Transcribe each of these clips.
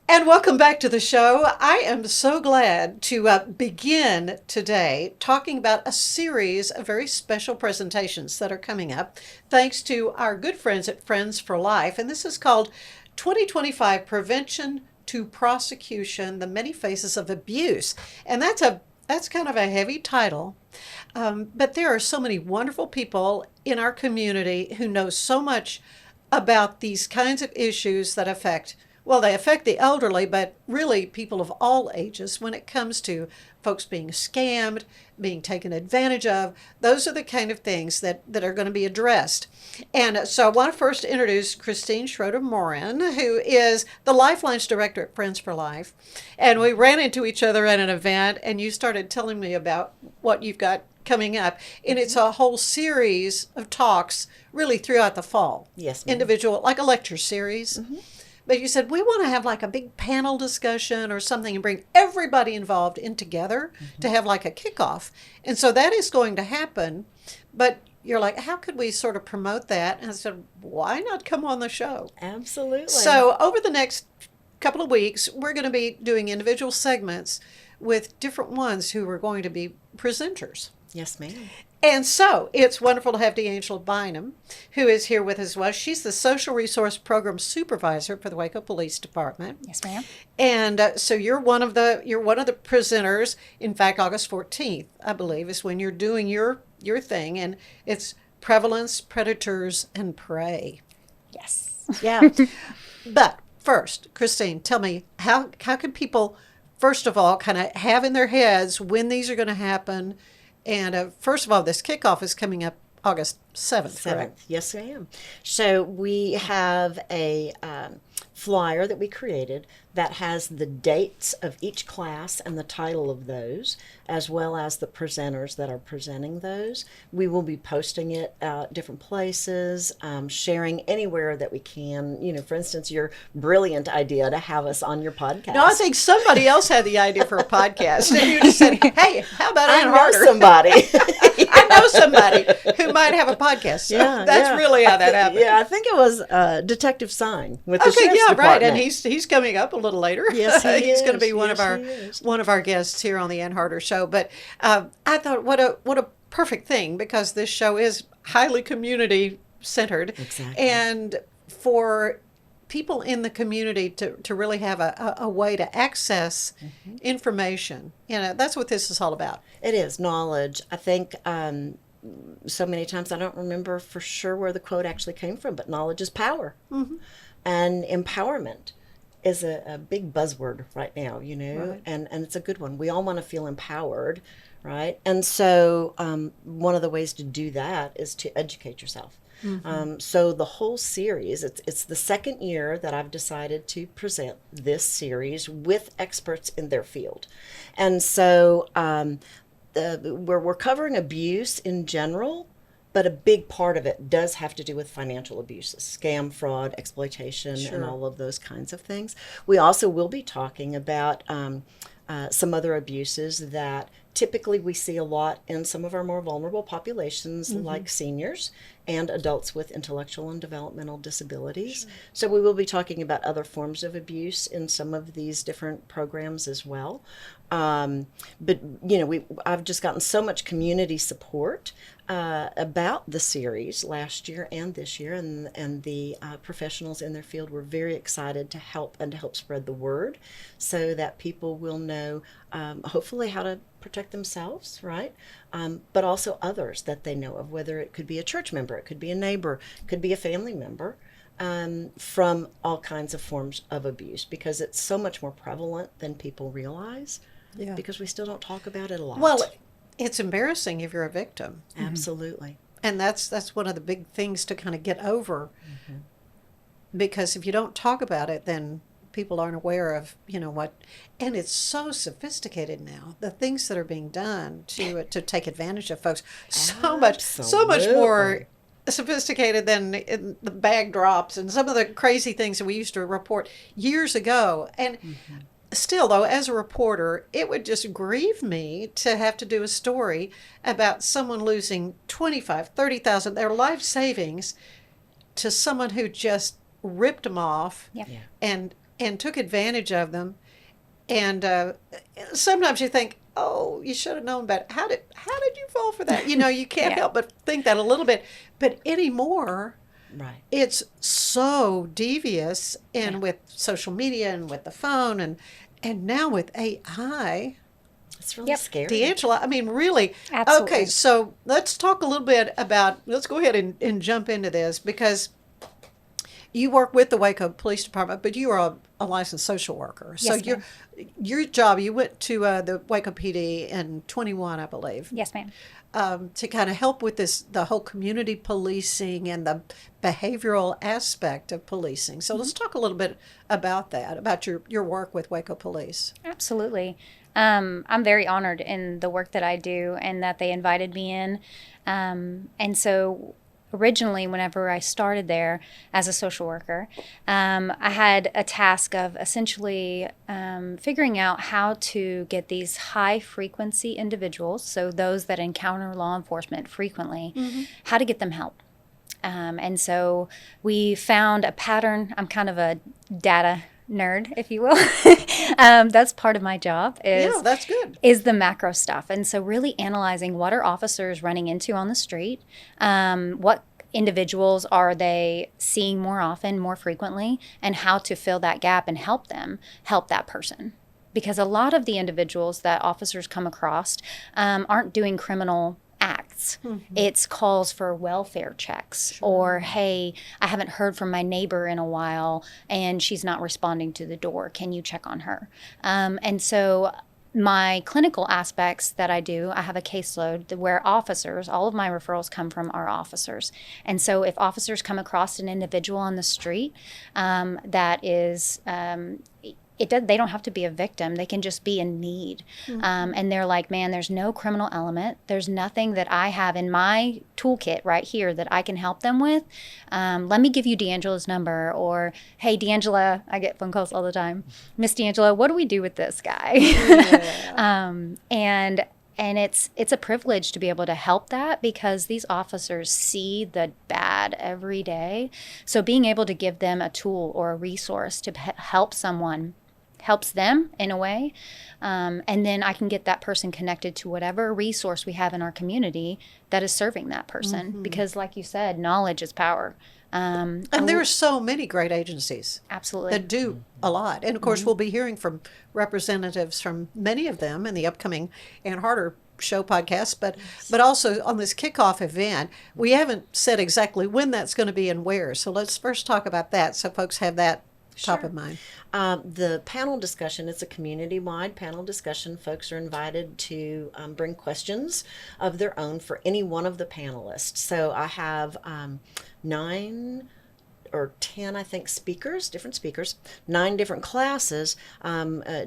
And welcome back to the show. I am so glad to begin today talking about a series of very special presentations that are coming up, thanks to our good friends at Friends for Life. And this is called 2025 Prevention to Prosecution: The Many Faces of Abuse. And that's kind of a heavy title. But there are so many wonderful people in our community who know so much about these kinds of issues that they affect the elderly, but really people of all ages when it comes to folks being scammed, being taken advantage of. Those are the kind of things that are going to be addressed. And so I want to first introduce Christine Schroder-Morre, who is the Lifelines director at Friends for Life. And we ran into each other at an event, and you started telling me about what you've got coming up. And it's a whole series of talks really throughout the fall. Yes, ma'am. Individual, like a lecture series. Mm-hmm. But you said we want to have like a big panel discussion or something and bring everybody involved in together to have like a kickoff. And so that is going to happen. But you're like, how could we sort of promote that? And I said, why not come on the show? Absolutely. So over the next couple of weeks, we're going to be doing individual segments with different ones who are going to be presenters. Yes, ma'am. And so it's wonderful to have Deangela Bynum, who is here with us as well. She's the Social Resource Program Supervisor for the Waco Police Department. Yes, ma'am. And so you're one of the presenters. In fact, August 14th, I believe, is when you're doing your thing, and it's Prevalence, Predators, and Prey. Yes. Yeah. But first, Christine, tell me, how can people, first of all, kind of have in their heads when these are going to happen? And first of all, this kickoff is coming up August 7th, correct? Yes, ma'am. So we have a flyer that we created that has the dates of each class and the title of those, as well as the presenters that are presenting those. We will be posting it at different places, sharing anywhere that we can. You know, for instance, your brilliant idea to have us on your podcast. No, I think somebody else had the idea for a podcast. And you just said, hey, how about I Ann know Harder? somebody. I know somebody who might have a podcast. So that's really how that happened. Yeah, I think it was Detective Sign with the Sheriff's right. Department. And he's coming up a little later. Yes, he's going to be is. one Yes, of our guests here on the Ann Harder Show. But I thought, what a perfect thing, because this show is highly community centered. Exactly. And for people in the community to really have a way to access information, that's what this is all about. It is knowledge. I think so many times I don't remember for sure where the quote actually came from, but knowledge is power. Mm-hmm. And empowerment is a big buzzword right now, Right. and it's a good one. We all want to feel empowered, right? And so one of the ways to do that is to educate yourself. Mm-hmm. So the whole series, it's the second year that I've decided to present this series with experts in their field. And so we're covering abuse in general, but a big part of it does have to do with financial abuses, scam, fraud, exploitation, Sure. and all of those kinds of things. We also will be talking about some other abuses that typically we see a lot in some of our more vulnerable populations, like seniors and adults with intellectual and developmental disabilities. Sure. So we will be talking about other forms of abuse in some of these different programs as well. But I've just gotten so much community support about the series last year and this year, and the professionals in their field were very excited to help spread the word, so that people will know hopefully how to protect themselves, right? But also others that they know of, whether it could be a church member, it could be a neighbor, it could be a family member, from all kinds of forms of abuse, because it's so much more prevalent than people realize. Yeah. Because we still don't talk about it a lot. Well, it's embarrassing if you're a victim. Absolutely. And that's one of the big things to kind of get over. Mm-hmm. Because if you don't talk about it, then people aren't aware of, what. And it's so sophisticated now, the things that are being done to take advantage of folks. So much more sophisticated than the bag drops and some of the crazy things that we used to report years ago. And still, though, as a reporter, it would just grieve me to have to do a story about someone losing $25,000, $30,000, their life savings, to someone who just ripped them off. Yep. Yeah. And and took advantage of them. And sometimes you think, oh, you should have known better. How did you fall for that? You can't Yeah. help but think that a little bit. But anymore, Right. it's so devious, and Yeah. with social media and with the phone and now with AI. It's really Yep. scary. Deangela, I mean, really. Absolutely. Okay, so let's talk a little bit about, let's go ahead and jump into this, because you work with the Waco Police Department, but you are a licensed social worker. So Yes, ma'am. your job, you went to the Waco PD in 21, I believe, Yes, ma'am. to kind of help with the whole community policing and the behavioral aspect of policing. So let's talk a little bit about that, about your work with Waco Police. Absolutely. I'm very honored in the work that I do and that they invited me in. And so originally, whenever I started there as a social worker, I had a task of essentially figuring out how to get these high frequency individuals, so those that encounter law enforcement frequently, how to get them help. And so we found a pattern. I'm kind of a data nerd, if you will. That's part of my job Yeah, that's good. is the macro stuff. And so really analyzing what are officers running into on the street, what individuals are they seeing more often, more frequently, and how to fill that gap and help them help that person. Because a lot of the individuals that officers come across aren't doing criminal acts. It's calls for welfare checks, or, hey, I haven't heard from my neighbor in a while and she's not responding to the door. Can you check on her? And so my clinical aspects that I do, I have a caseload where officers, all of my referrals come from our officers. And so if officers come across an individual on the street that is, they don't have to be a victim. They can just be in need. And they're like, man, there's no criminal element. There's nothing that I have in my toolkit right here that I can help them with. Let me give you Deangela's number. Or, hey, Deangela, I get phone calls all the time. Miss Deangela, what do we do with this guy? And it's a privilege to be able to help that, because these officers see the bad every day. So being able to give them a tool or a resource to help someone helps them in a way. And then I can get that person connected to whatever resource we have in our community that is serving that person. Because like you said, knowledge is power. And there are so many great agencies Absolutely. that do a lot. And of course, we'll be hearing from representatives from many of them in the upcoming Ann Harder show podcast, but also on this kickoff event. We haven't said exactly when that's going to be and where. So let's first talk about that, so folks have that top of mind. The panel discussion, it's a community-wide panel discussion. Folks are invited to bring questions of their own for any one of the panelists. So I have 9 or 10, I think, different speakers, 9 different classes,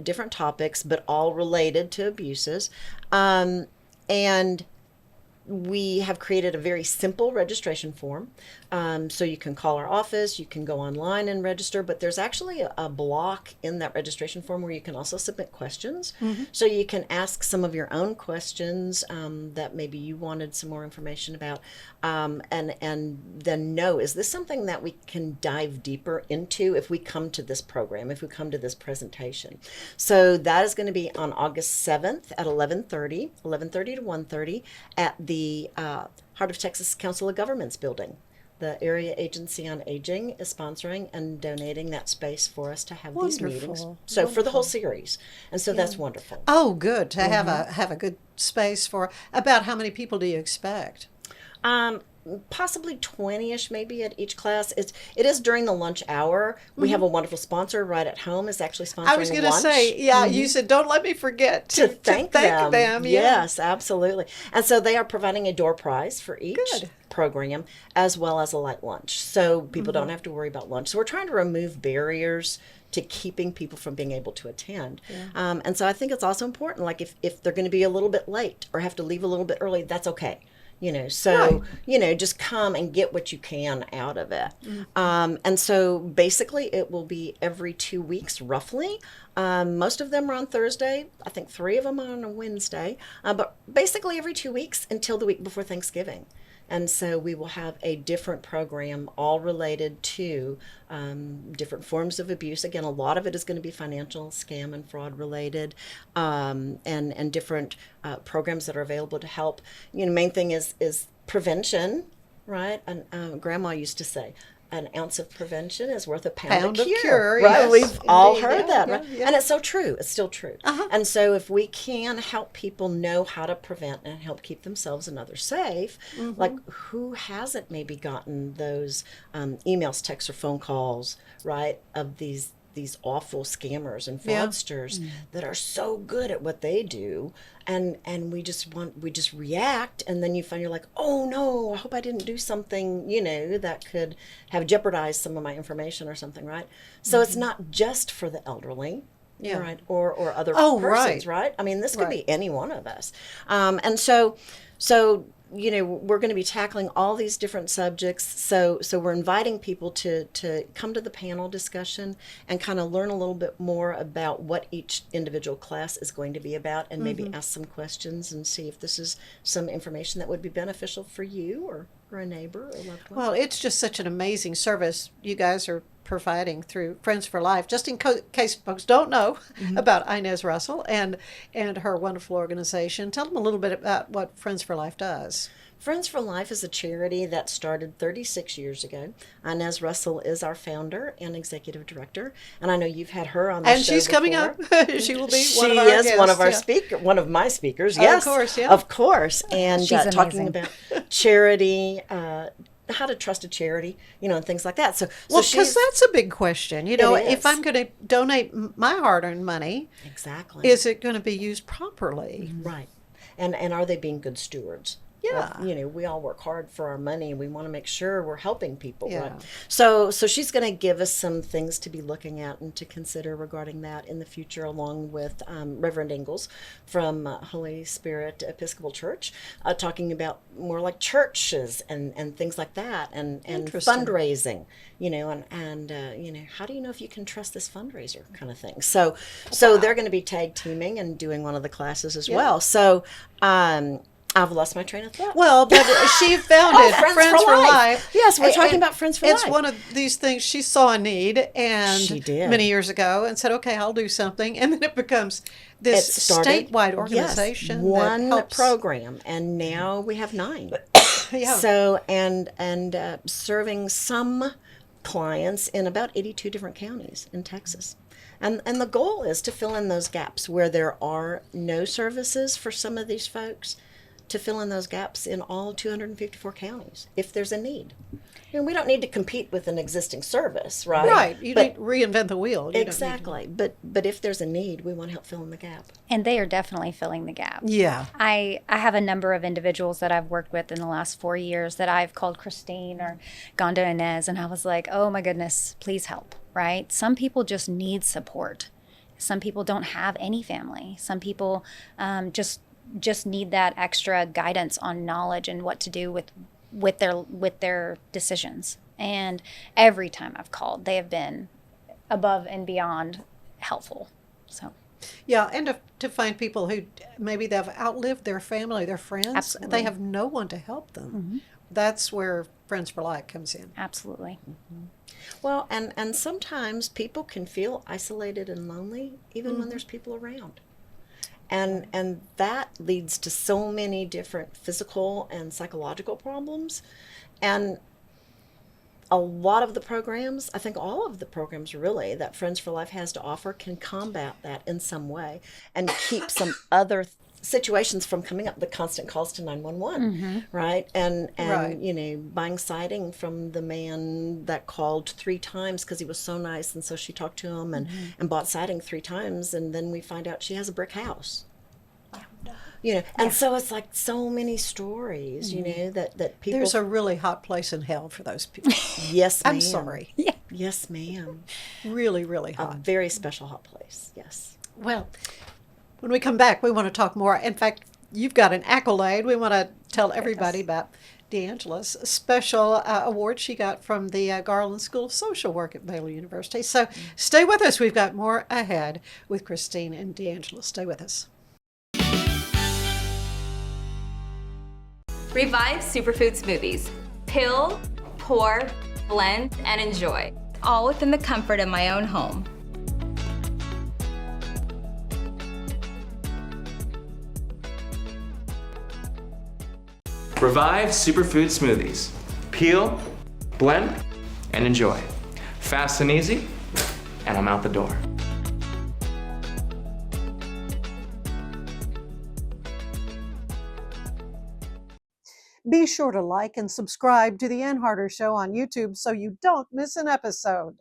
different topics, but all related to abuses. And we have created a very simple registration form. So you can call our office, you can go online and register, but there's actually a block in that registration form where you can also submit questions. So you can ask some of your own questions that maybe you wanted some more information about, and then know, is this something that we can dive deeper into if we come to this program, if we come to this presentation. So that is going to be on August 7th at 11:30 to 1:30 at the Heart of Texas Council of Governments building. The Area Agency on Aging is sponsoring and donating that space for us to have these meetings. So for the whole series. And so that's wonderful. Oh, good to have a good space for. About how many people do you expect? Possibly 20-ish maybe at each class. It is during the lunch hour. We have a wonderful sponsor right at home is actually sponsoring I was going to lunch. say, you said don't let me forget to thank them. Yeah. Yes, absolutely. And so they are providing a door prize for each Good. program, as well as a light lunch. So people don't have to worry about lunch. So we're trying to remove barriers to keeping people from being able to attend. And so I think it's also important, like if they're going to be a little bit late or have to leave a little bit early, that's okay. So, just come and get what you can out of it. And so basically it will be every 2 weeks, roughly. Most of them are on Thursday. I think 3 of them are on a Wednesday. But basically every 2 weeks until the week before Thanksgiving. And so we will have a different program all related to different forms of abuse. Again, a lot of it is going to be financial scam and fraud related, and different programs that are available to help. Main thing is prevention, right? And Grandma used to say, an ounce of prevention is worth a pound of cure, right? Yes, We've all indeed. heard that, Yeah, right? yeah. And it's so true. It's still true. Uh-huh. And so if we can help people know how to prevent and help keep themselves and others safe, like who hasn't maybe gotten those emails, texts, or phone calls, right, of these awful scammers and Yeah. fraudsters that are so good at what they do, and we just react, and then you find you're like, oh no, I hope I didn't do something that could have jeopardized some of my information or something, right? So it's not just for the elderly, Yeah. right, or other Oh, persons, right. right? I mean, this could Right. be any one of us, and so we're going to be tackling all these different subjects. So we're inviting people to come to the panel discussion and kind of learn a little bit more about what each individual class is going to be about, and maybe ask some questions and see if this is some information that would be beneficial for you or a neighbor or loved one. Well, it's just such an amazing service you guys are providing through Friends for Life. Just in case folks don't know about Inez Russell and her wonderful organization, tell them a little bit about what Friends for Life does. Friends for Life is a charity that started 36 years ago. Inez Russell is our founder and executive director, and I know you've had her on the And show she's coming before. up. She will be She one of our is guests. one of our yeah. one of my speakers. Of Yes, course, yeah. of course. And She's talking amazing. about charity, how to trust a charity, and things like that. So Well, she's because that's a big question. If is. I'm going to donate my hard-earned money, exactly is it going to be used properly? right, and are they being good stewards? Yeah. We all work hard for our money, and we want to make sure we're helping people, Yeah. right? So she's going to give us some things to be looking at and to consider regarding that in the future, along with Reverend Ingalls from Holy Spirit Episcopal Church, talking about more like churches and things like that, and Interesting. fundraising, and how do you know if you can trust this fundraiser kind of thing? So they're going to be tag teaming and doing one of the classes as well. So I've lost my train of thought. Well, but she founded Friends for Life. Yes, we're talking And about Friends for it's Life. one of these things. She saw a need, and She did. many years ago, and said, "Okay, I'll do something." And then it becomes this It started- statewide organization. yes, one that helps. program, and now we have 9. Yeah. So and serving some clients in about 82 different counties in Texas. And the goal is to fill in those gaps where there are no services for some of these folks, to fill in those gaps in all 254 counties if there's a need. We don't need to compete with an existing service, right? Right. You But- need to reinvent the wheel. You don't need to- exactly. But if there's a need, we want to help fill in the gap. And they are definitely filling the gap. Yeah. I have a number of individuals that I've worked with in the last 4 years that I've called Christine or gone to Inez, and I was like, oh my goodness, please help, right? Some people just need support. Some people don't have any family. Some people just need that extra guidance on knowledge and what to do with their decisions. And every time I've called, they have been above and beyond helpful. So Yeah, and to find people who maybe they've outlived their family, their friends. Absolutely. They have no one to help them. That's where Friends for Life comes in. absolutely. Well, and sometimes people can feel isolated and lonely even when there's people around. And that leads to so many different physical and psychological problems. And a lot of the programs, I think all of the programs really, that Friends for Life has to offer can combat that in some way and keep some other situations from coming up, the constant calls to 911, right? And Right. buying siding from the man that called 3 times because he was so nice, and so she talked to him and bought siding 3 times, and then we find out she has a brick house. And so it's like so many stories, that people. There's a really hot place in hell for those people. Yes, ma'am. I'm sorry. Yeah. Yes, ma'am. Really, really A hot. very special hot place. Yes. Well, when we come back, we want to talk more. In fact, you've got an accolade. We want to tell everybody about Deangela's special award she got from the Garland School of Social Work at Baylor University. So stay with us. We've got more ahead with Christine and Deangela. Stay with us. Revive Superfood Smoothies. Peel, pour, blend, and enjoy. All within the comfort of my own home. Revive Superfood Smoothies. Peel, blend, and enjoy. Fast and easy, and I'm out the door. Be sure to like and subscribe to The Ann Harder Show on YouTube so you don't miss an episode.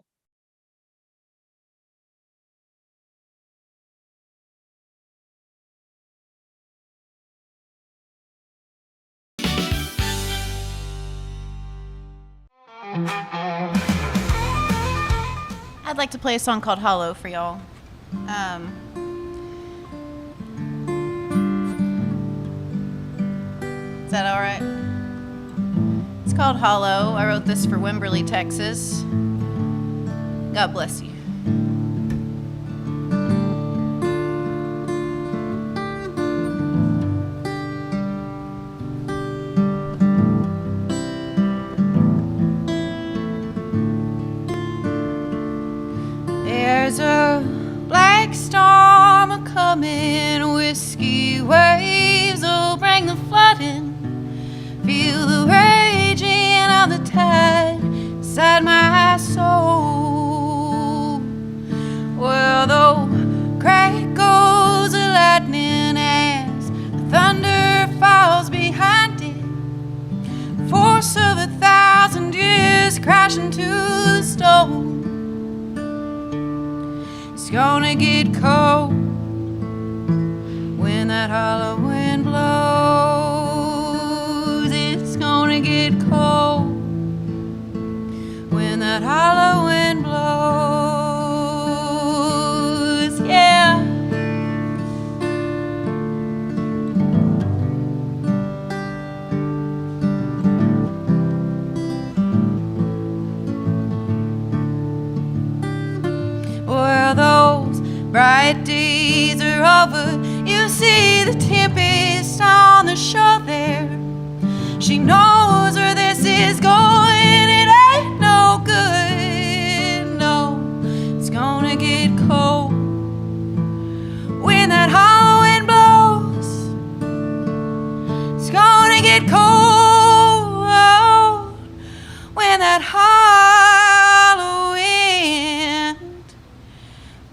I'd like to play a song called Hollow for y'all. Is that all right? It's called Hollow. I wrote this for Wimberley, Texas. God bless you. There's a black storm a-coming, whiskey waves will bring the flooding. Feel the raging of the tide inside my soul. Well, though crackles of lightning as the thunder falls behind it, force of 1,000 years crashing to the stone. It's gonna get cold when that hollow wind blows. It's gonna get cold when that hollow wind blows. Yeah. Well, those bright days are over. You see the tempest on the shore there. She knows where this is going. It ain't no good. No, it's gonna get cold when that hollow wind blows. It's gonna get cold when that hollow wind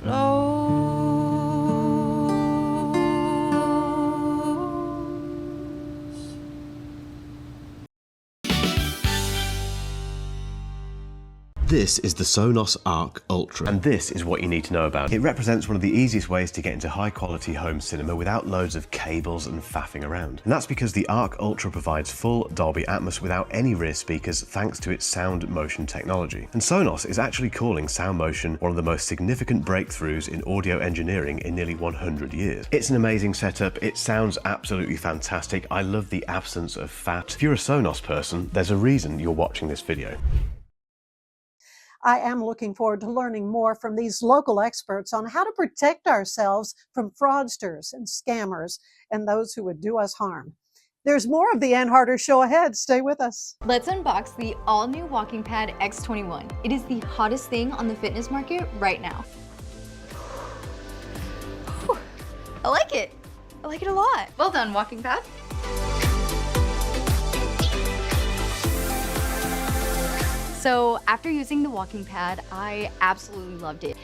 blows. This is the Sonos Arc Ultra. And this is what you need to know about. It represents one of the easiest ways to get into high quality home cinema without loads of cables and faffing around. And that's because the Arc Ultra provides full Dolby Atmos without any rear speakers thanks to its sound motion technology. And Sonos is actually calling sound motion one of the most significant breakthroughs in audio engineering in nearly 100 years. It's an amazing setup, it sounds absolutely fantastic. I love the absence of fat. If you're a Sonos person, there's a reason you're watching this video. I am looking forward to learning more from these local experts on how to protect ourselves from fraudsters and scammers and those who would do us harm. There's more of the Ann Harder Show ahead. Stay with us. Let's unbox the all-new Walking Pad X21. It is the hottest thing on the fitness market right now. Whew, I like it. I like it a lot. Well done, Walking Pad. So after using the Walking Pad, I absolutely loved it.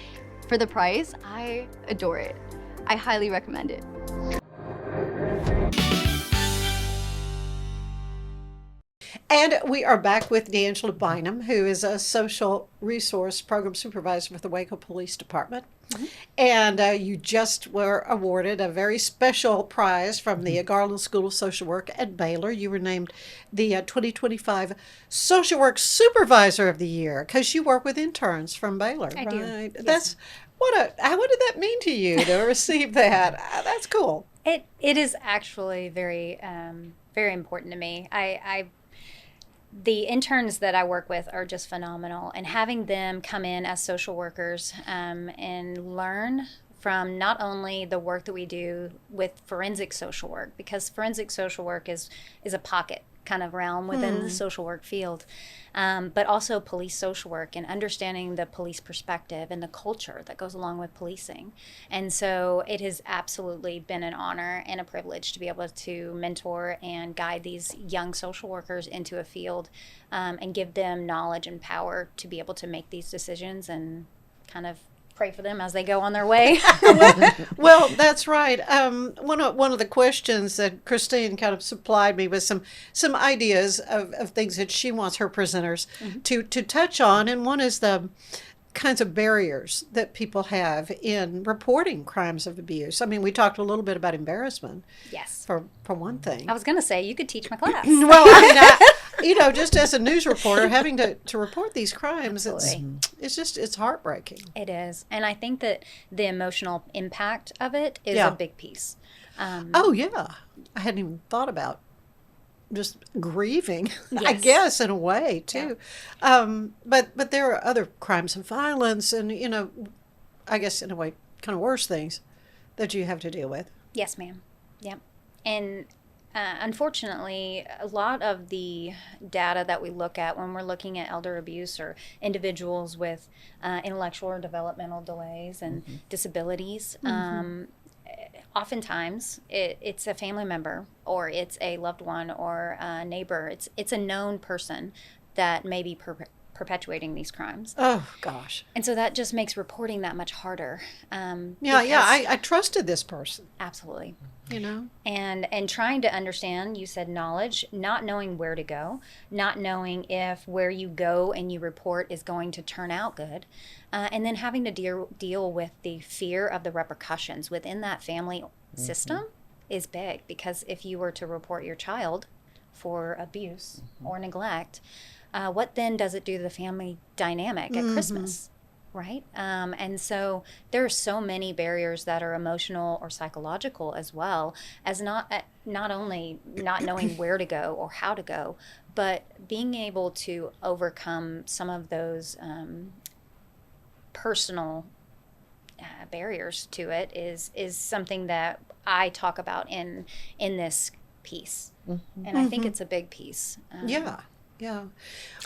For the price, I adore it. I highly recommend it. And we are back with Deangela Bynum, who is a social resource program supervisor with the Waco Police Department. Mm-hmm. And you just were awarded a very special prize from the Garland School of Social Work at Baylor. You were named the 2025 Social Work Supervisor of the Year because you work with interns from Baylor. I right? do. Yes. That's what did that mean to you to receive that? That's cool. It is actually very very important to me. The interns that I work with are just phenomenal, and having them come in as social workers and learn from not only the work that we do with forensic social work, because forensic social work is a pocket kind of realm within the social work field, but also police social work and understanding the police perspective and the culture that goes along with policing. And so it has absolutely been an honor and a privilege to be able to mentor and guide these young social workers into a field, and give them knowledge and power to be able to make these decisions and kind of pray for them as they go on their way. Well, that's right. One of the questions that Christine kind of supplied me with some ideas of things that she wants her presenters to touch on, and one is the kinds of barriers that people have in reporting crimes of abuse. I mean, we talked a little bit about embarrassment. Yes. For one thing. I was going to say, you could teach my class. Well, I mean, just as a news reporter, having to report these crimes, it's heartbreaking. It is. And I think that the emotional impact of it is a big piece. Oh, yeah. I hadn't even thought about just grieving, I Yes. guess, in a way, too. But there are other crimes of violence and, I guess, in a way, kind of worse things that you have to deal with. Yes, ma'am. Yep. And unfortunately, a lot of the data that we look at when we're looking at elder abuse or individuals with intellectual or developmental delays and disabilities, oftentimes it's a family member or it's a loved one or a neighbor. It's a known person that may be perpetuating these crimes. Oh, gosh. And so that just makes reporting that much harder. I trusted this person. Absolutely. And trying to understand, you said knowledge, not knowing where to go, not knowing if where you go and you report is going to turn out good, and then having to deal with the fear of the repercussions within that family system is big, because if you were to report your child for abuse or neglect, what then does it do to the family dynamic at Christmas? Right? And so there are so many barriers that are emotional or psychological, as well as not only not knowing where to go or how to go, but being able to overcome some of those personal barriers to it is something that I talk about in this piece. And I think it's a big piece. Yeah.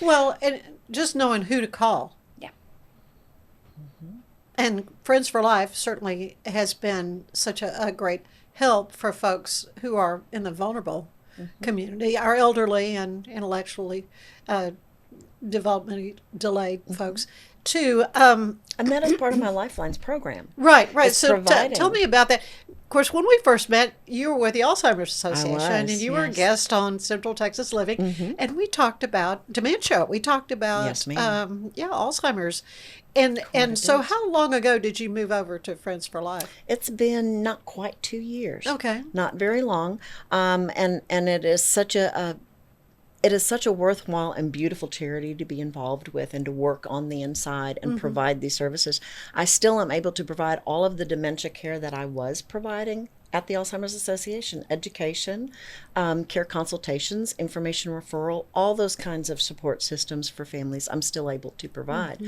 Well, and just knowing who to call. And Friends for Life certainly has been such a great help for folks who are in the vulnerable community, our elderly and intellectually developmentally delayed folks, too. And that is part of my Lifelines program. Right. It's So tell me about that. Of course, when we first met, you were with the Alzheimer's Association, and you were a guest on Central Texas Living, and we talked about dementia. We talked about Alzheimer's. And so how long ago did you move over to Friends for Life? It's been not quite 2 years. Okay. Not very long. And it is such a worthwhile and beautiful charity to be involved with and to work on the inside and provide these services. I still am able to provide all of the dementia care that I was providing at the Alzheimer's Association: education, care consultations, information referral, all those kinds of support systems for families I'm still able to provide.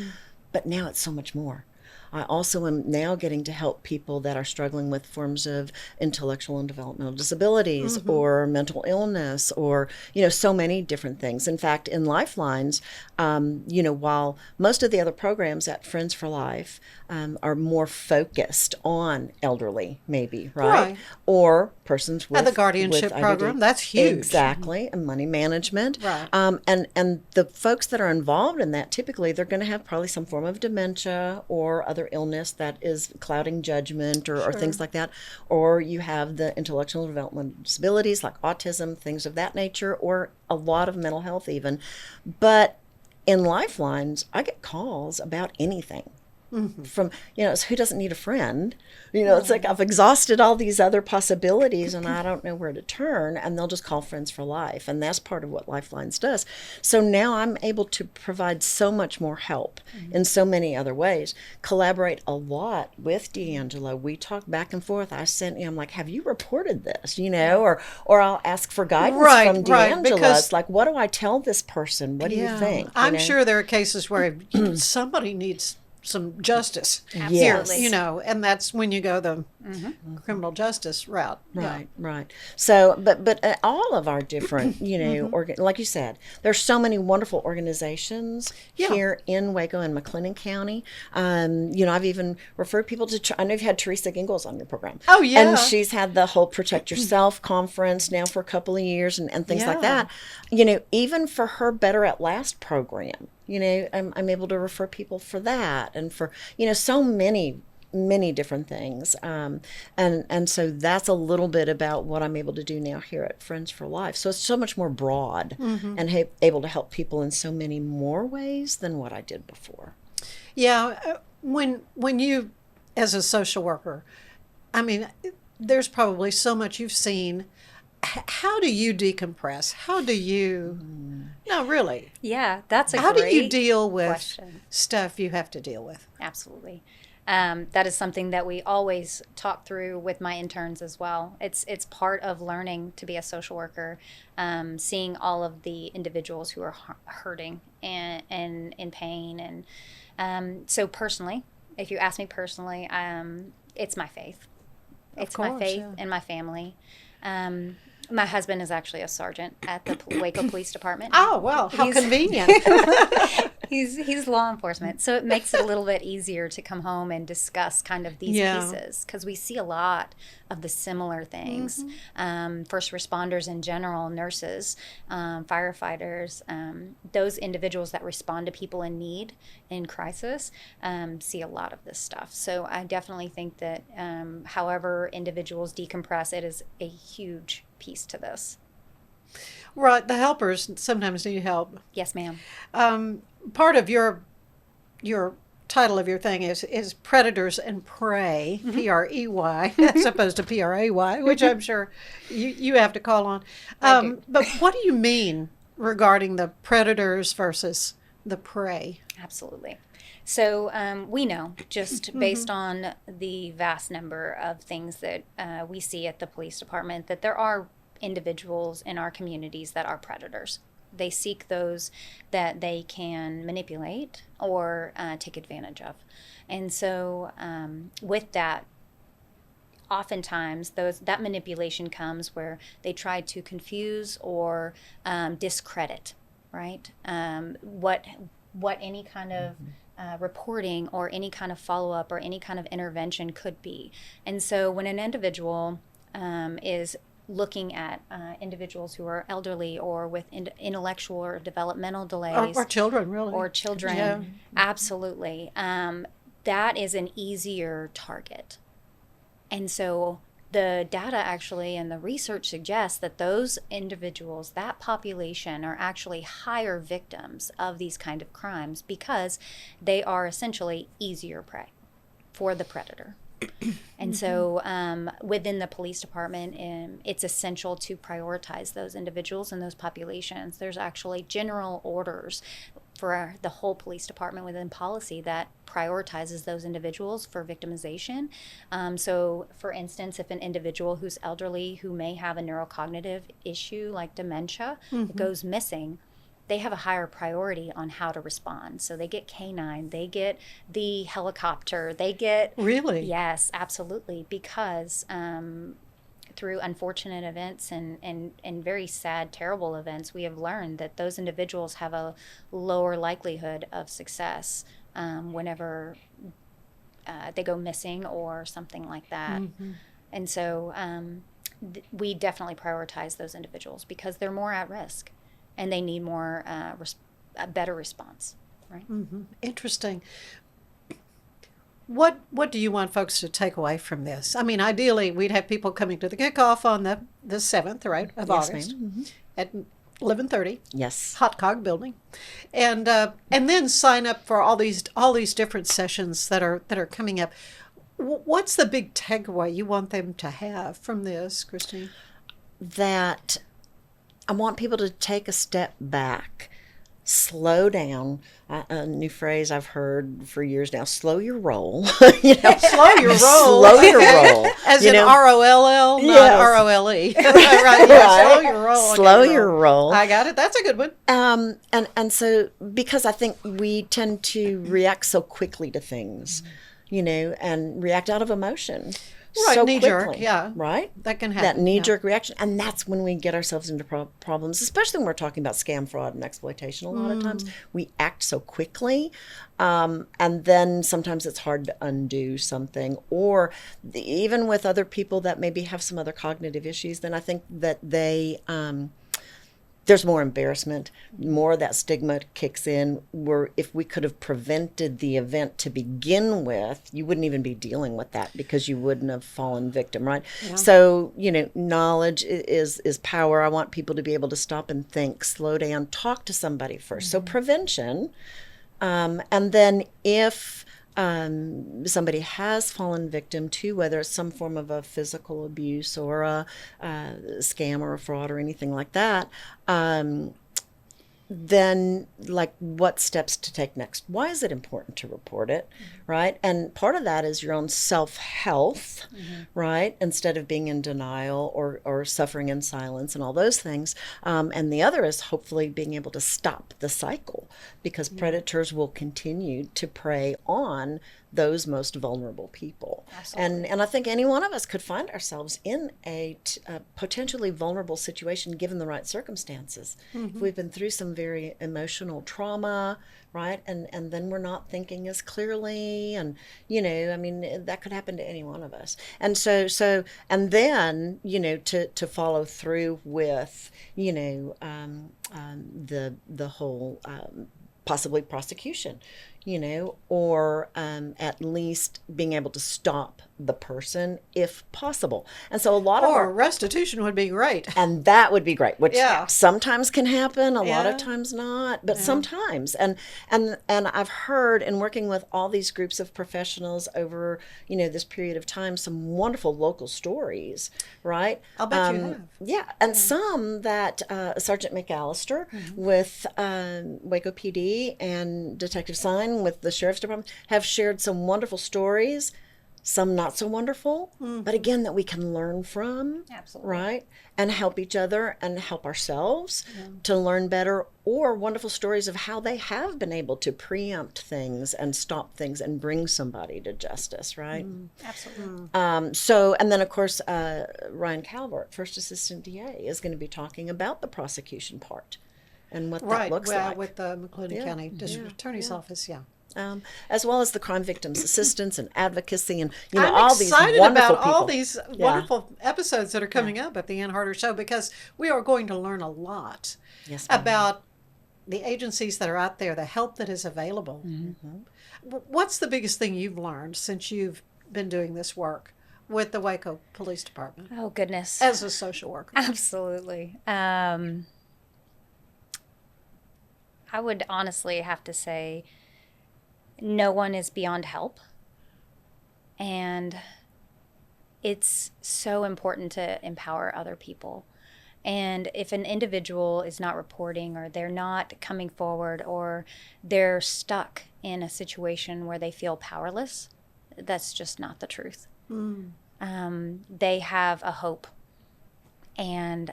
But now it's so much more. I also am now getting to help people that are struggling with forms of intellectual and developmental disabilities or mental illness or, so many different things. In fact, in Lifelines, while most of the other programs at Friends for Life are more focused on elderly, maybe, right? Or persons with... the guardianship with program, IDD. that's huge. Exactly, and money management. Right. And the folks that are involved in that, typically they're going to have probably some form of dementia or other illness that is clouding judgment or things like that. Or you have the intellectual and developmental disabilities like autism, things of that nature, or a lot of mental health even. But in Lifelines, I get calls about anything. From, it's who doesn't need a friend? It's like I've exhausted all these other possibilities and I don't know where to turn, and they'll just call Friends for Life, and that's part of what Lifelines does. So now I'm able to provide so much more help in so many other ways, collaborate a lot with Deangela. We talk back and forth. I'm like, have you reported this? Or I'll ask for guidance from Deangela. Because it's like, what do I tell this person? What do you think? I'm sure there are cases where somebody needs some justice Yes. here, and that's when you go the criminal justice route. Right, right. So, but all of our different, like you said, there's so many wonderful organizations here in Waco and McLennan County. I've even referred people to. I know you've had Teresa Gingles on your program. Oh yeah, and she's had the whole Protect Yourself conference now for a couple of years and things like that. Even for her Better at Last program, I'm able to refer people for that and for so many different things. And so that's a little bit about what I'm able to do now here at Friends for Life. So it's so much more broad and able to help people in so many more ways than what I did before. Yeah. When you, as a social worker, I mean, there's probably so much you've seen. How do you decompress? How do you, no, really? Yeah, that's a How great do you deal with question. Stuff you have to deal with? Absolutely. That is something that we always talk through with my interns as well. It's part of learning to be a social worker, seeing all of the individuals who are hurting and in pain. And so personally, if you ask me personally, it's my faith. It's my faith in my family. My husband is actually a sergeant at the Waco Police Department. Oh, well, how convenient. He's law enforcement, so it makes it a little bit easier to come home and discuss kind of these pieces, because we see a lot of the similar things. First responders in general, nurses, firefighters, those individuals that respond to people in need, in crisis, see a lot of this stuff. So I definitely think that however individuals decompress, it is a huge piece to this. Right, the helpers sometimes need help. Yes, ma'am. Part of your title of your thing is Predators and Prey, Prey, as opposed to Pray, which I'm sure you have to call on. But what do you mean regarding the predators versus the prey? Absolutely. So we know, just based on the vast number of things that we see at the police department, that there are individuals in our communities that are predators. They seek those that they can manipulate or take advantage of. And so with that, oftentimes that manipulation comes where they try to confuse or discredit, right? What any kind of reporting or any kind of follow-up or any kind of intervention could be. And so when an individual is looking at individuals who are elderly or with intellectual or developmental delays. Or children, really. Or children, absolutely. That is an easier target. And so the data actually and the research suggests that those individuals, that population, are actually higher victims of these kind of crimes because they are essentially easier prey for the predator. And so within the police department, it's essential to prioritize those individuals and those populations. There's actually general orders for the whole police department within policy that prioritizes those individuals for victimization. So for instance, if an individual who's elderly, who may have a neurocognitive issue like dementia, goes missing, they have a higher priority on how to respond. So they get canine, they get the helicopter, they get... Really? Yes, absolutely. Because through unfortunate events and very sad, terrible events, we have learned that those individuals have a lower likelihood of success whenever they go missing or something like that. And so we definitely prioritize those individuals because they're more at risk. And they need more, a better response, right? Interesting. What do you want folks to take away from this? I mean, ideally, we'd have people coming to the kickoff on the 7th, right, of August at 11:30. Yes. Hot Cog Building, and then sign up for all these different sessions that are coming up. What's the big takeaway you want them to have from this, Christine? That I want people to take a step back, slow down. A new phrase I've heard for years now: slow your roll. Slow your roll. Slow your roll. As in ROLL, not ROLE. Right. Slow your roll. Slow your roll. I got it. That's a good one. And so because I think we tend to react so quickly to things. and react out of emotion. Right, So knee-jerk, quickly, yeah. right? That can That happen, knee-jerk reaction, and that's when we get ourselves into problems, especially when we're talking about scam, fraud, and exploitation. A lot of times we act so quickly, and then sometimes it's hard to undo something. Or even with other people that maybe have some other cognitive issues, then I think that there's more embarrassment, more of that stigma kicks in, where if we could have prevented the event to begin with, you wouldn't even be dealing with that because you wouldn't have fallen victim, right? Yeah. So, knowledge is power. I want people to be able to stop and think, slow down, talk to somebody first. So prevention. And then if somebody has fallen victim to, whether it's some form of a physical abuse or a scam or a fraud or anything like that, then like what steps to take next? Why is it important to report it, right? And part of that is your own self-health, right? Instead of being in denial or suffering in silence and all those things. And the other is hopefully being able to stop the cycle, because predators will continue to prey on those most vulnerable people. And I think any one of us could find ourselves in a potentially vulnerable situation given the right circumstances. If we've been through some very emotional trauma, right? And then we're not thinking as clearly, and that could happen to any one of us. And so and then to follow through with the whole possibly prosecution, or at least being able to stop the person if possible. And so a lot of Or restitution would be great. and that would be great, which Yeah. sometimes can happen, a lot Yeah. of times not, but sometimes. And I've heard in working with all these groups of professionals over, this period of time, some wonderful local stories, right? I'll bet you have. Yeah, and some that Sergeant McAllister with Waco PD and Detective Sign with the Sheriff's Department have shared some wonderful stories, some not so wonderful, but again, that we can learn from, Absolutely. right? And help each other and help ourselves to learn better, or wonderful stories of how they have been able to preempt things and stop things and bring somebody to justice, right? Absolutely. And then of course, Ryan Calvert, First Assistant DA, is going to be talking about the prosecution part and what that Right, looks well, like. with the McCloudon Yeah, County District yeah, Attorney's Office, yeah. As well as the crime victims assistance and advocacy, and I'm all these excited wonderful about people. all these wonderful episodes that are coming up at the Ann Harder Show, because we are going to learn a lot Yes, ma'am. about the agencies that are out there, the help that is available. What's the biggest thing you've learned since you've been doing this work with the Waco Police Department Oh, goodness. as a social worker? Absolutely. I would honestly have to say no one is beyond help. And it's so important to empower other people. And if an individual is not reporting, or they're not coming forward, or they're stuck in a situation where they feel powerless, that's just not the truth. They have a hope, and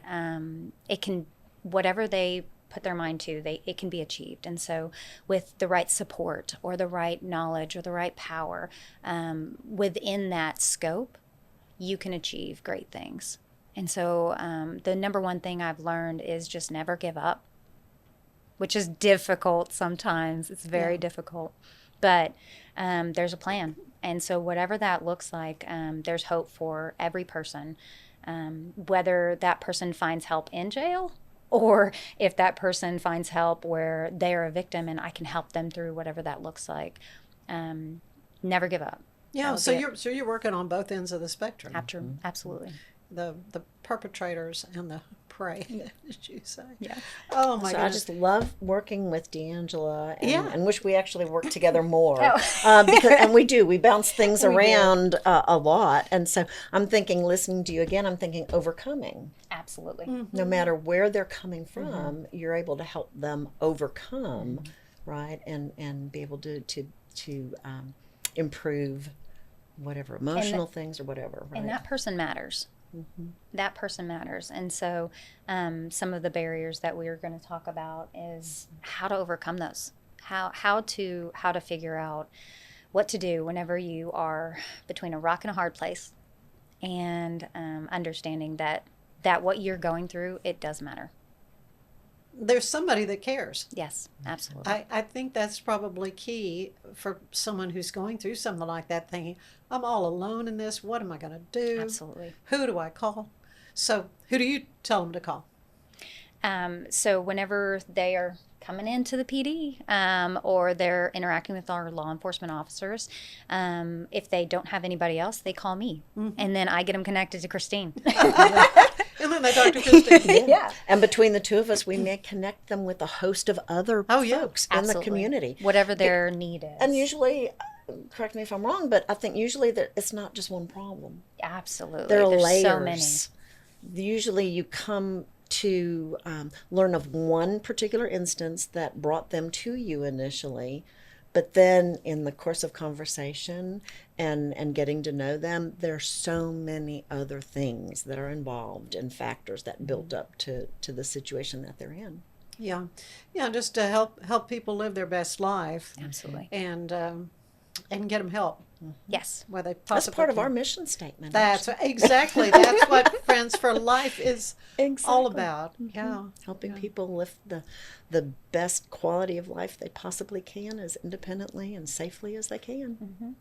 it can, whatever they put their mind to, it can be achieved. And so with the right support or the right knowledge or the right power within that scope, you can achieve great things. And so the number one thing I've learned is just never give up, which is difficult sometimes. It's very difficult, but there's a plan. And so whatever that looks like, there's hope for every person, whether that person finds help in jail, or if that person finds help where they're a victim and I can help them through whatever that looks like. Never give up. Yeah, so you're working on both ends of the spectrum. Absolutely. The perpetrators and the prey, as you say. Yeah. Oh my So goodness. I just love working with Deangela, and, Yeah. and wish we actually worked together more. And we bounce things around a lot. And so I'm thinking, listening to you again, I'm thinking overcoming. Absolutely. No matter where they're coming from, you're able to help them overcome, right? And be able to improve whatever emotional things or whatever. Right? And that person matters. That person matters. And so some of the barriers that we're going to talk about is how to overcome those, how to figure out what to do whenever you are between a rock and a hard place, and understanding that what you're going through, it does matter. There's somebody that cares. Yes, absolutely. I think that's probably key for someone who's going through something like that, thinking, I'm all alone in this. What am I going to do? Absolutely. Who do I call? So who do you tell them to call? So whenever they are coming into the PD or they're interacting with our law enforcement officers, if they don't have anybody else, they call me. And then I get them connected to Christine. And then they talk to Christine. Yeah. And between the two of us, we may connect them with a host of other folks in the Absolutely. community. Whatever their need is. And usually, correct me if I'm wrong, but I think usually that it's not just one problem. Absolutely. There are There's layers. so many. Usually you come to learn of one particular instance that brought them to you initially, but then in the course of conversation and getting to know them, there's so many other things that are involved and factors that build up to the situation that they're in. Yeah. Yeah, just to help people live their best life. Absolutely. And get them help. Yes. Where they That's possibly part of can. our mission statement. That's exactly. That's what Friends for Life is all Exactly. about. Yeah. Helping people live the best quality of life they possibly can as independently and safely as they can.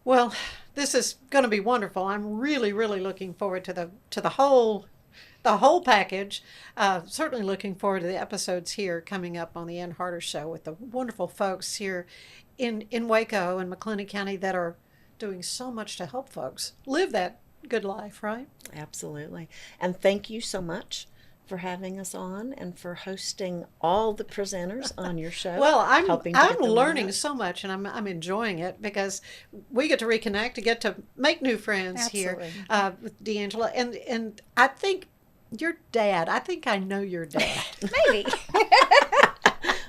Well, this is going to be wonderful. I'm really, really looking forward to the whole package. Certainly looking forward to the episodes here coming up on the Ann Harder Show with the wonderful folks here in Waco and McLennan County that are doing so much to help folks live that good life, right? Absolutely. And thank you so much for having us on and for hosting all the presenters on your show. Well, I'm helping to get them learning out. so much, and I'm enjoying it because we get to reconnect, to get to make new friends here with Deangela, and I think your dad. I think I know your dad. Maybe.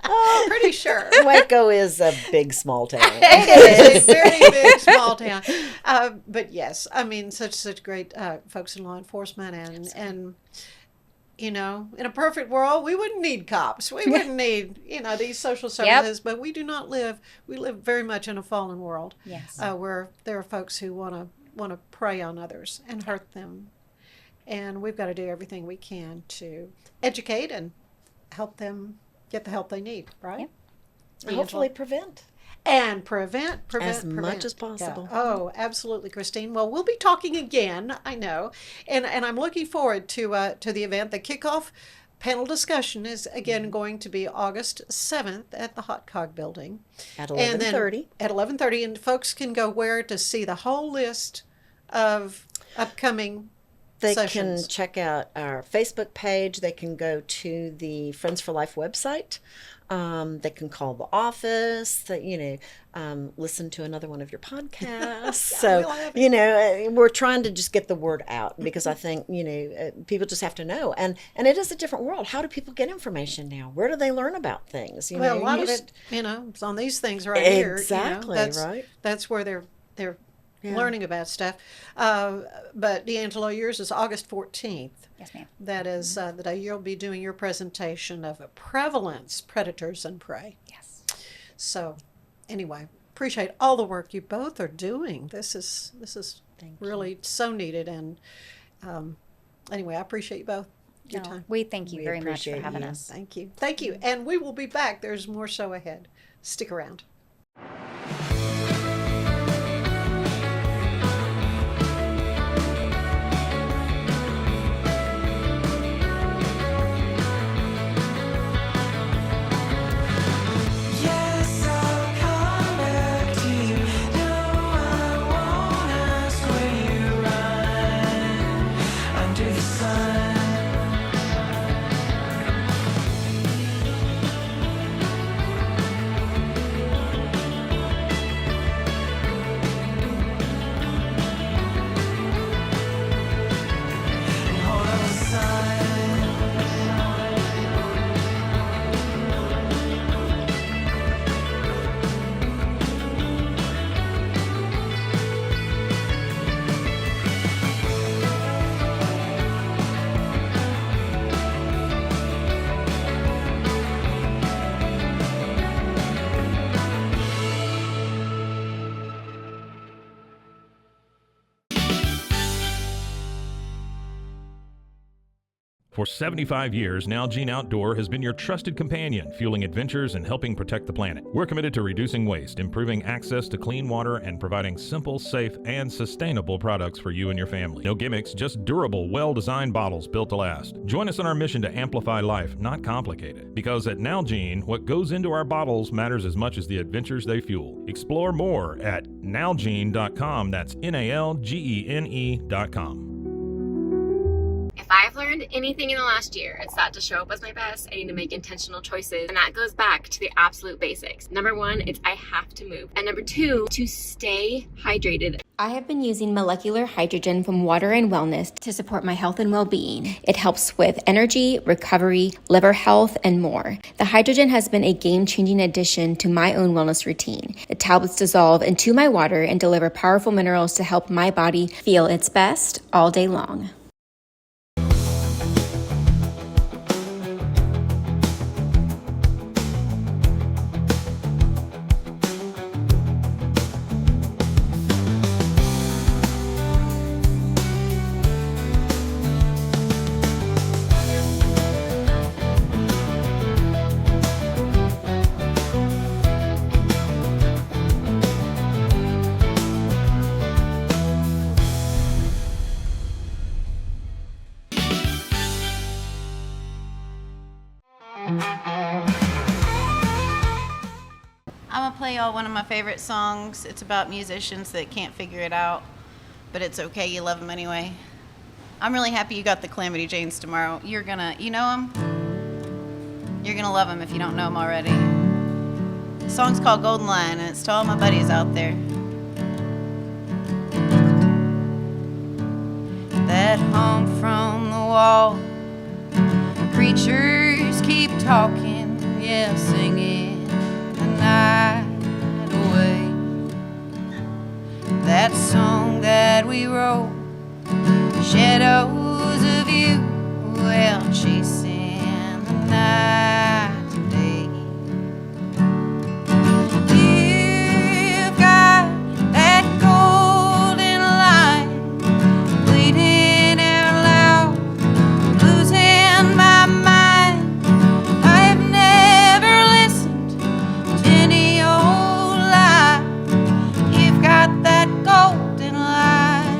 Oh, pretty sure. Waco is a big small town. It is a very big small town, but yes, I mean such great folks in law enforcement, and you know, in a perfect world, we wouldn't need cops. We wouldn't need these social services, but we do not live. We live very much in a fallen world. Yes. Where there are folks who want to prey on others and hurt them, and we've got to do everything we can to educate and help them get the help they need, right? Yep. And hopefully prevent. And prevent as much as Yeah. possible. Oh, absolutely, Christine. Well, we'll be talking again, I know, and I'm looking forward to the event. The kickoff panel discussion is again going to be August 7th at the Hot Cog Building At And then 11:30. At 11:30, and folks can go where to see the whole list of upcoming They sessions. can check out our Facebook page. They can go to the Friends for Life website. They can call the office. Listen to another one of your podcasts. we'll So have it. we're trying to just get the word out because I think people just have to know. And it is a different world. How do people get information now? Where do they learn about things? Well, a lot of it, it's on these things right here. Exactly, That's, right. That's where they're learning about stuff. But Deangela, yours is August 14th. Yes, ma'am. That is the day you'll be doing your presentation of prevalence, predators, and prey. Yes. So, anyway, appreciate all the work you both are doing. This is really so needed. And anyway, I appreciate you both. Your No, time. we thank you We very much for appreciate having you. us. Thank you. Thank you. And we will be back. There's more show ahead. Stick around. Yes, I'll come back to you. No, I won't ask where you run under the sun. For 75 years, Nalgene Outdoor has been your trusted companion, fueling adventures and helping protect the planet. We're committed to reducing waste, improving access to clean water, and providing simple, safe, and sustainable products for you and your family. No gimmicks, just durable, well-designed bottles built to last. Join us in our mission to amplify life, not complicate it. Because at Nalgene, what goes into our bottles matters as much as the adventures they fuel. Explore more at nalgene.com. That's NALGENE.com. If I've learned anything in the last year, it's that to show up as my best, I need to make intentional choices. And that goes back to the absolute basics. Number one, it's I have to move. And number two, to stay hydrated. I have been using molecular hydrogen from Water and Wellness to support my health and well-being. It helps with energy, recovery, liver health, and more. The hydrogen has been a game-changing addition to my own wellness routine. The tablets dissolve into my water and deliver powerful minerals to help my body feel its best all day long. I'm gonna play y'all one of my favorite songs. It's about musicians that can't figure it out, but it's okay, you love them anyway. I'm really happy you got the Calamity Janes tomorrow. You know them? You're gonna love them if you don't know them already. The song's called Golden Line, and it's to all my buddies out there. That hum from the wall, creatures keep talking, yeah, singing the night away. That song that we wrote, shadows of you, well, chasing the night today. You've got that golden line, bleeding out loud, losing my mind. I've never listened to any old lie. You've got that golden line.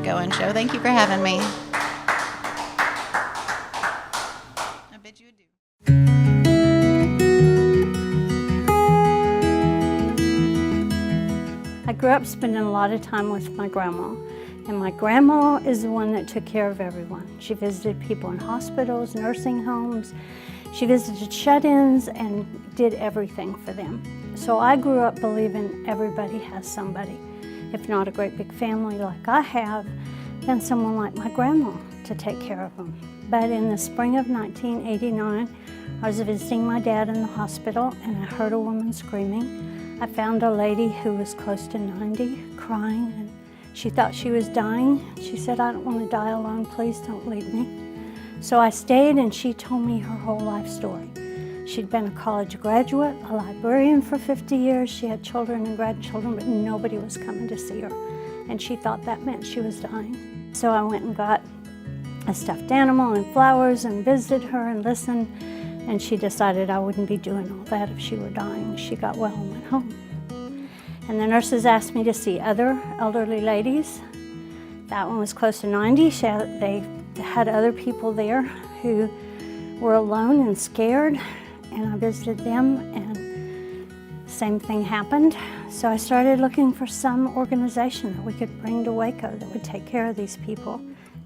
Go-In Show. Thank you for having me. I bid you adieu. I grew up spending a lot of time with my grandma, and my grandma is the one that took care of everyone. She visited people in hospitals, nursing homes. She visited shut-ins and did everything for them. So I grew up believing everybody has somebody. If not a great big family like I have, then someone like my grandma to take care of them. But in the spring of 1989, I was visiting my dad in the hospital and I heard a woman screaming. I found a lady who was close to 90 crying, and she thought she was dying. She said, "I don't want to die alone, please don't leave me." So I stayed and she told me her whole life story. She'd been a college graduate, a librarian for 50 years. She had children and grandchildren, but nobody was coming to see her. And she thought that meant she was dying. So I went and got a stuffed animal and flowers and visited her and listened. And she decided I wouldn't be doing all that if she were dying. She got well and went home. And the nurses asked me to see other elderly ladies. That one was close to 90. They had other people there who were alone and scared. And I visited them, and same thing happened. So I started looking for some organization that we could bring to Waco that would take care of these people.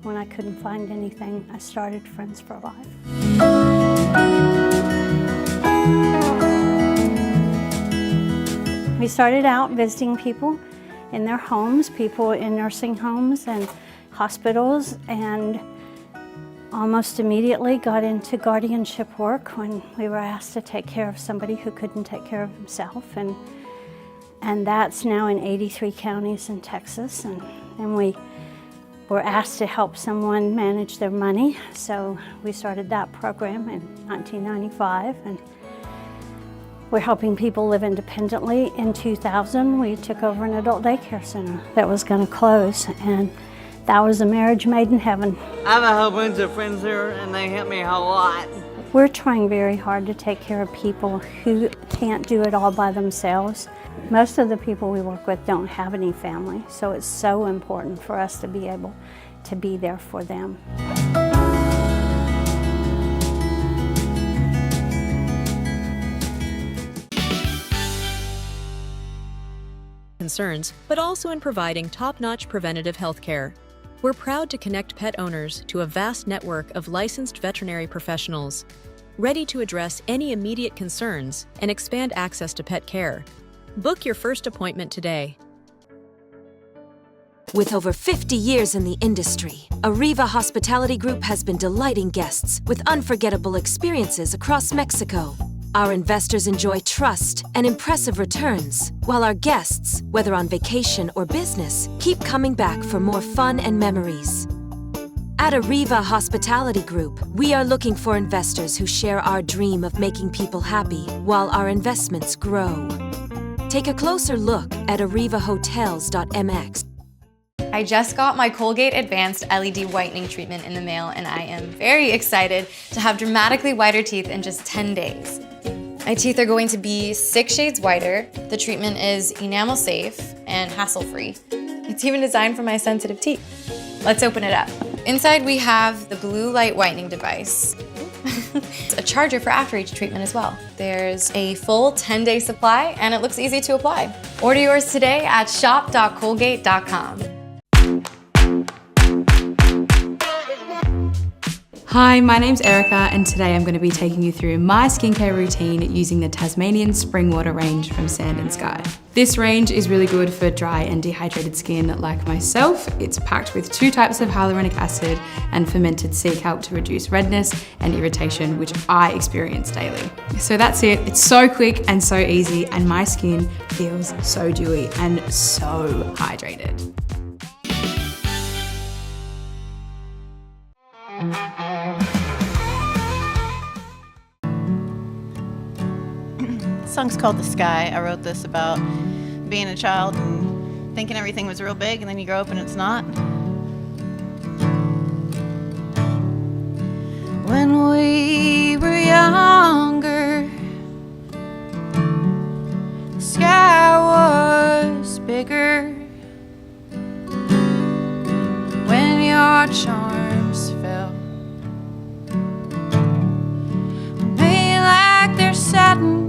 When I couldn't find anything, I started Friends for Life. We started out visiting people in their homes, people in nursing homes and hospitals, and almost immediately got into guardianship work when we were asked to take care of somebody who couldn't take care of himself. And that's now in 83 counties in Texas. And we were asked to help someone manage their money. So we started that program in 1995. And we're helping people live independently. In 2000, we took over an adult daycare center that was going to close. And that was a marriage made in heaven. I have a whole bunch of friends here, and they help me a whole lot. We're trying very hard to take care of people who can't do it all by themselves. Most of the people we work with don't have any family, so it's so important for us to be able to be there for them. Concerns, but also in providing top-notch preventative health care. We're proud to connect pet owners to a vast network of licensed veterinary professionals, ready to address any immediate concerns and expand access to pet care. Book your first appointment today. With over 50 years in the industry, Arriva Hospitality Group has been delighting guests with unforgettable experiences across Mexico. Our investors enjoy trust and impressive returns, while our guests, whether on vacation or business, keep coming back for more fun and memories. At Arriva Hospitality Group, we are looking for investors who share our dream of making people happy while our investments grow. Take a closer look at arrivahotels.mx. I just got my Colgate Advanced LED Whitening Treatment in the mail, and I am very excited to have dramatically whiter teeth in just 10 days. My teeth are going to be 6 shades whiter. The treatment is enamel safe and hassle-free. It's even designed for my sensitive teeth. Let's open it up. Inside we have the blue light whitening device. It's a charger for after each treatment as well. There's a full 10-day supply, and it looks easy to apply. Order yours today at shop.colgate.com. Hi, my name's Erica, and today I'm going to be taking you through my skincare routine using the Tasmanian Spring Water range from Sand and Sky. This range is really good for dry and dehydrated skin like myself. It's packed with 2 types of hyaluronic acid and fermented sea kelp to reduce redness and irritation, which I experience daily. So that's it. It's so quick and so easy, and my skin feels so dewy and so hydrated. The song's called The Sky. I wrote this about being a child and thinking everything was real big, and then you grow up and it's not. When we were younger, the sky was bigger. charms fell. Made like they're satin.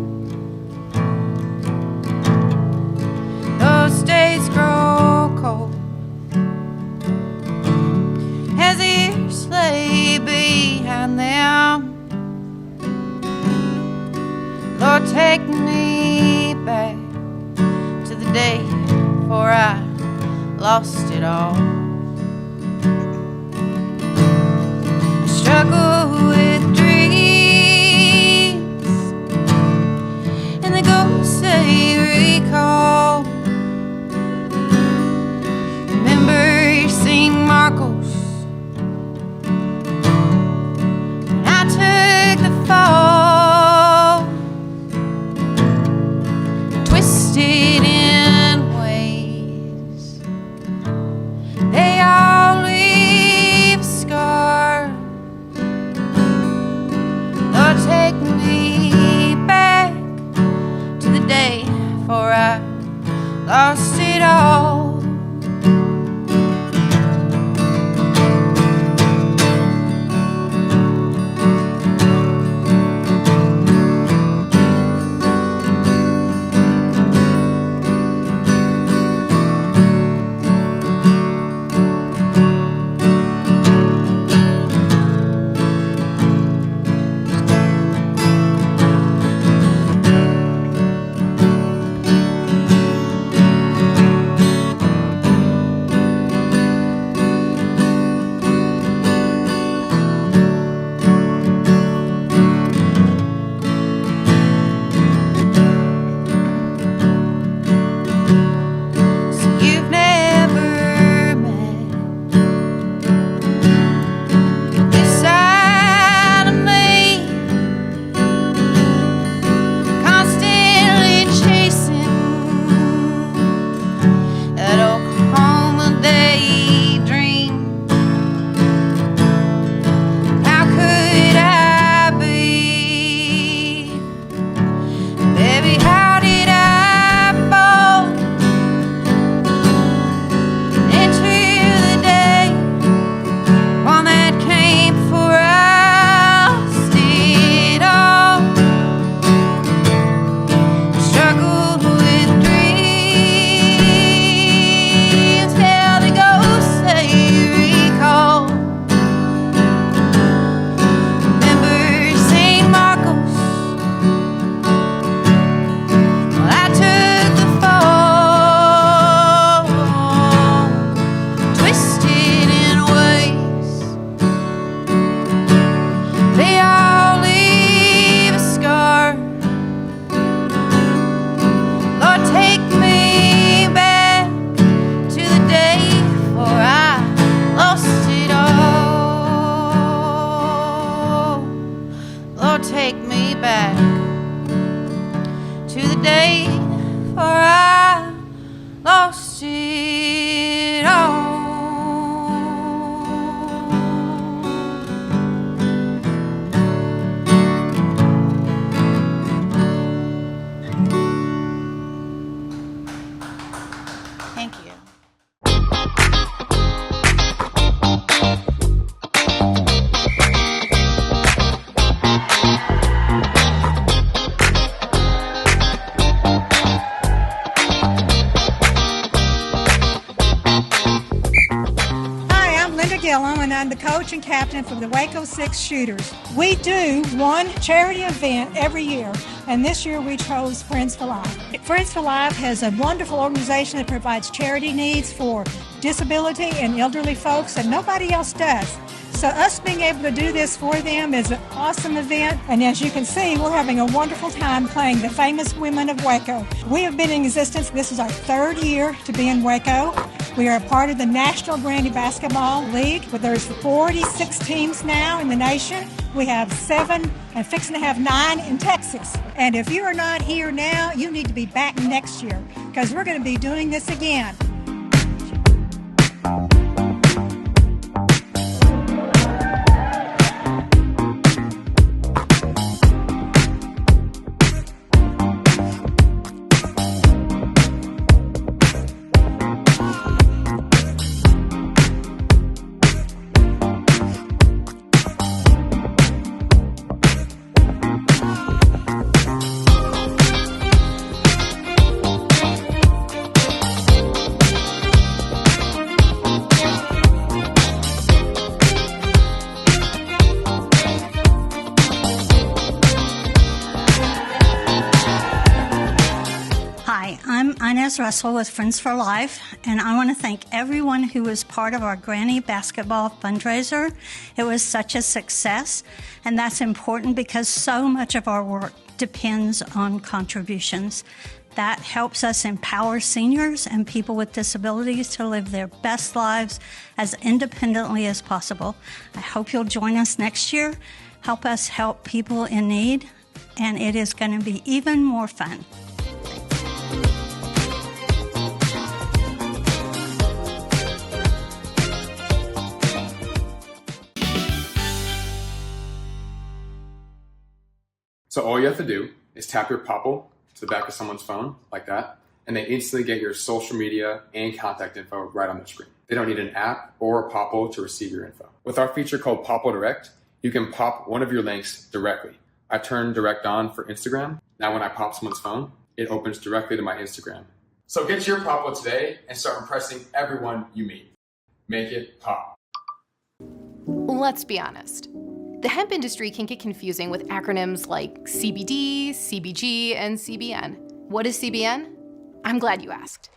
Those days grow cold as the years lay behind them. Lord, take me back to the day before I lost it all. I struggle with dreams and the ghosts they recall. Remember seeing Marcos when I took the fall, twisted in ways. They all leave a scar. Lord, take me back to the day before I lost it all. And I'm the coach and captain for the Waco Six Shooters. We do one charity event every year, and this year we chose Friends for Life. Friends for Life has a wonderful organization that provides charity needs for disability and elderly folks that nobody else does. So us being able to do this for them is an awesome event, and as you can see, we're having a wonderful time playing the famous women of Waco. We have been in existence, this is our third year to be in Waco. We are a part of the National Granny Basketball League, where there's 46 teams now in the nation. We have 7 and fixing to have 9 in Texas. And if you are not here now, you need to be back next year, because we're going to be doing this again. Hi, I'm Inez Russell with Friends for Life, and I want to thank everyone who was part of our Granny Basketball fundraiser. It was such a success, and that's important because so much of our work depends on contributions. That helps us empower seniors and people with disabilities to live their best lives as independently as possible. I hope you'll join us next year. Help us help people in need, and it is going to be even more fun. So all you have to do is tap your Popple to the back of someone's phone, like that, and they instantly get your social media and contact info right on their screen. They don't need an app or a Popple to receive your info. With our feature called Popple Direct, you can pop one of your links directly. I turned Direct on for Instagram. Now when I pop someone's phone, it opens directly to my Instagram. So get your Popple today and start impressing everyone you meet. Make it pop. Let's be honest. The hemp industry can get confusing with acronyms like CBD, CBG, and CBN. What is CBN? I'm glad you asked.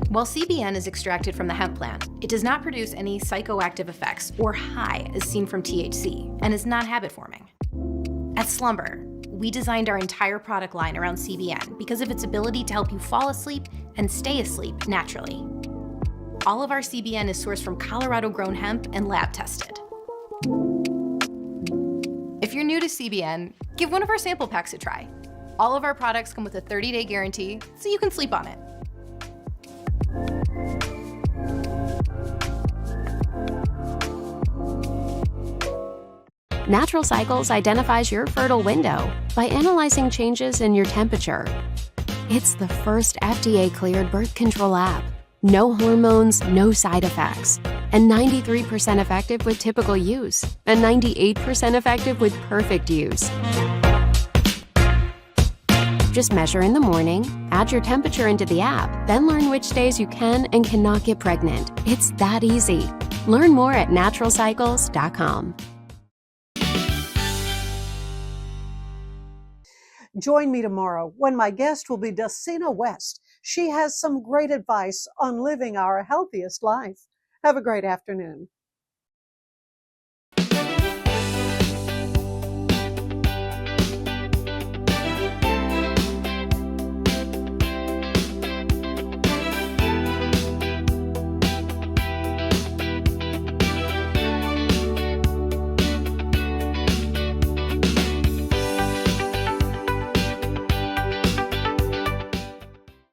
While CBN is extracted from the hemp plant, it does not produce any psychoactive effects or high as seen from THC, and is not habit-forming. At Slumber, we designed our entire product line around CBN because of its ability to help you fall asleep and stay asleep naturally. All of our CBN is sourced from Colorado-grown hemp and lab-tested. If you're new to CBN, give one of our sample packs a try. All of our products come with a 30-day guarantee, so you can sleep on it. Natural Cycles identifies your fertile window by analyzing changes in your temperature. It's the first FDA-cleared birth control app. No hormones, no side effects, and 93% effective with typical use, and 98% effective with perfect use. Just measure in the morning, add your temperature into the app, then learn which days you can and cannot get pregnant. It's that easy. Learn more at naturalcycles.com. Join me tomorrow when my guest will be Dacina West. She has some great advice on living our healthiest life. Have a great afternoon.